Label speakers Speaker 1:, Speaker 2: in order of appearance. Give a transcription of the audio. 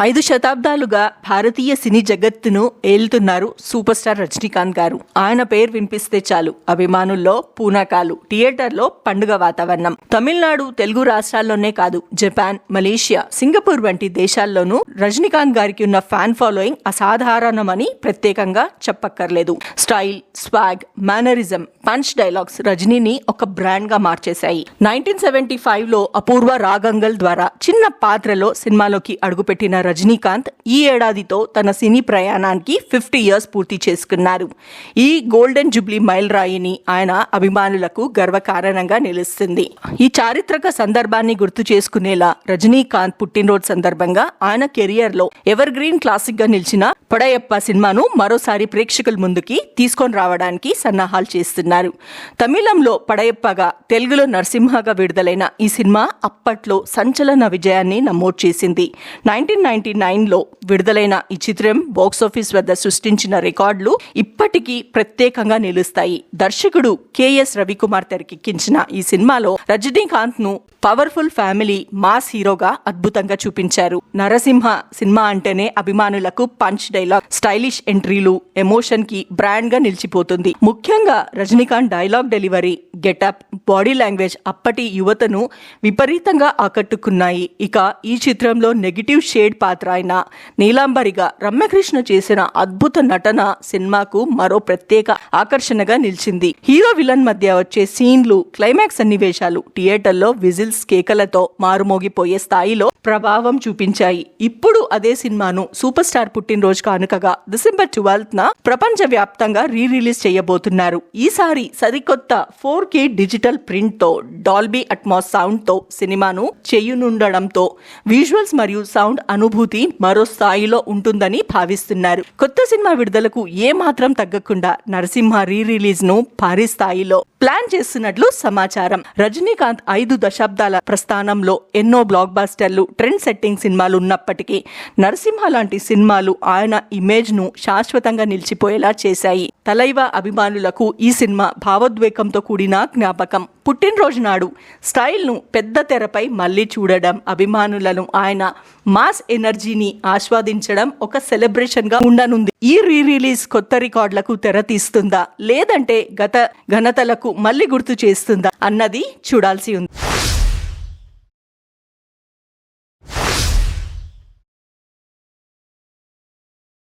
Speaker 1: 5 శతాబ్దాలుగా భారతీయ సినీ జగత్తును ఏలుతున్నారు super star Rajinikanth గారు. ఆయన పేరు వినిపిస్తే చాలు అభిమానుల్లో పూనకాలు, థియేటర్లో పండుగ వాతావరణం. తమిళనాడు, తెలుగు రాష్ట్రాల్లోనే కాదు, జపాన్, మలేషియా, సింగపూర్ వంటి దేశాల్లోనూ రజనీకాంత్ గారికి ఉన్న ఫ్యాన్ ఫాలోయింగ్ అసాధారణమని ప్రత్యేకంగా చెప్పక్కర్లేదు. Style, swag, mannerism, punch dialogues రజనీని ఒక బ్రాండ్ గా మార్చేశాయి. 1975లో అపూర్వ రాగంగల్ ద్వారా చిన్న పాత్రలో సినిమాలోకి అడుగుపెట్టిన రజనీకాంత్ ఈ ఏడాదితో తన సినీ ప్రయాణానికి 50 years పూర్తి చేసుకున్నారు. ఈ గోల్డెన్ జూబ్లీ మైల్ రాయిని ఆయన అభిమానులకు గర్వకారణంగా నిలుస్తుంది. ఈ చారిత్రక సందర్భాన్ని గుర్తు చేసుకునేలా రజనీకాంత్ పుట్టినరోజు సందర్భంగా ఆయన కెరియర్ లో ఎవర్ గ్రీన్ క్లాసిక్ గా నిలిచిన పడయప్ప సినిమాను మరోసారి ప్రేక్షకుల ముందుకి తీసుకొని రావడానికి సన్నాహాలు చేస్తున్నారు. తమిళంలో పడయప్పగా, తెలుగులో నరసింహగా విడుదలైన ఈ సినిమా అప్పట్లో సంచలన విజయాన్ని నమోదు చేసింది. 1999లో విడుదలైన ఈ చిత్రం బాక్సాఫీస్ వద్ద సృష్టించిన రికార్డులు ఇప్పటికీ ప్రత్యేకంగా నిలుస్తాయి. దర్శకుడు కెఎస్ రవికుమార్ తెరకెక్కించిన ఈ సినిమాలో రజనీకాంత్ ను పవర్ఫుల్ ఫ్యామిలీ మాస్ హీరోగా అద్భుతంగా చూపించారు. నరసింహ సినిమా అంటేనే అభిమానులకు పంచ్ డైలాగ్, స్టైలిష్ ఎంట్రీలు, ఎమోషన్ కి బ్రాండ్ గా నిలిచిపోతుంది. ముఖ్యంగా Rajinikanth dialogue delivery, getup, body language అప్పటి యువతను విపరీతంగా ఆకట్టుకున్నాయి. ఇక ఈ చిత్రంలో నెగిటివ్ షేడ్ పాత్ర అయిన నీలాంబరిగా రమ్యకృష్ణ చేసిన అద్భుత నటన సినిమాకు మరో ప్రత్యేక ఆకర్షణగా నిలిచింది. హీరో విలన్ మధ్య వచ్చే సీన్లు, క్లైమాక్స్ సన్నివేశాలు థియేటర్లో విజిల్స్, కేకలతో మారుమోగిపోయే స్థాయిలో ప్రభావం చూపించాయి. ఇప్పుడు అదే సినిమాను సూపర్ స్టార్ పుట్టినరోజు కానుకగా December 12న ప్రపంచ వ్యాప్తంగా రిలీజ్ చేయబోతున్నారు. ఈసారి సరికొత్త 4K డిజిటల్ ప్రింట్ తో, డాల్బీ అట్మాస్ సౌండ్ తో సినిమాను చేయనుండడంతో విజువల్స్ మరియు సౌండ్ అనుభూతి మరో స్థాయిలో ఉంటుందని భావిస్తున్నారు. కొత్త సినిమా విడుదలకు ఏ మాత్రం తగ్గకుండా నరసింహ రిలీజ్ ను భారీ స్థాయిలో ప్లాన్ చేస్తున్నట్లు సమాచారం. రజనీకాంత్ 5 దశాబ్దాల ప్రస్థానంలో ఎన్నో బ్లాక్ బస్టర్లు, ట్రెండ్ సెట్టింగ్ సినిమాలు ఉన్నప్పటికీ నరసింహ లాంటి సినిమాలు ఆయన ఇమేజ్ ను శాశ్వతంగా నిలిచిపోయేలా చేశాయి. తలైవా అభిమానులకు ఈ సినిమా భావోద్వేగంతో కూడిన జ్ఞాపకం. పుట్టినరోజు నాడు స్టైల్ ను పెద్ద తెరపై మళ్లీ చూడడం, అభిమానులను ఆయన మాస్ ఎనర్జీని ఆస్వాదించడం ఒక సెలబ్రేషన్ గా ఉండనుంది. ఈ రిలీజ్ కొత్త రికార్డులకు తెర తీస్తుందా, లేదంటే గత ఘనతలకు మళ్లీ గుర్తు చేస్తుందా అన్నది చూడాల్సి ఉంది.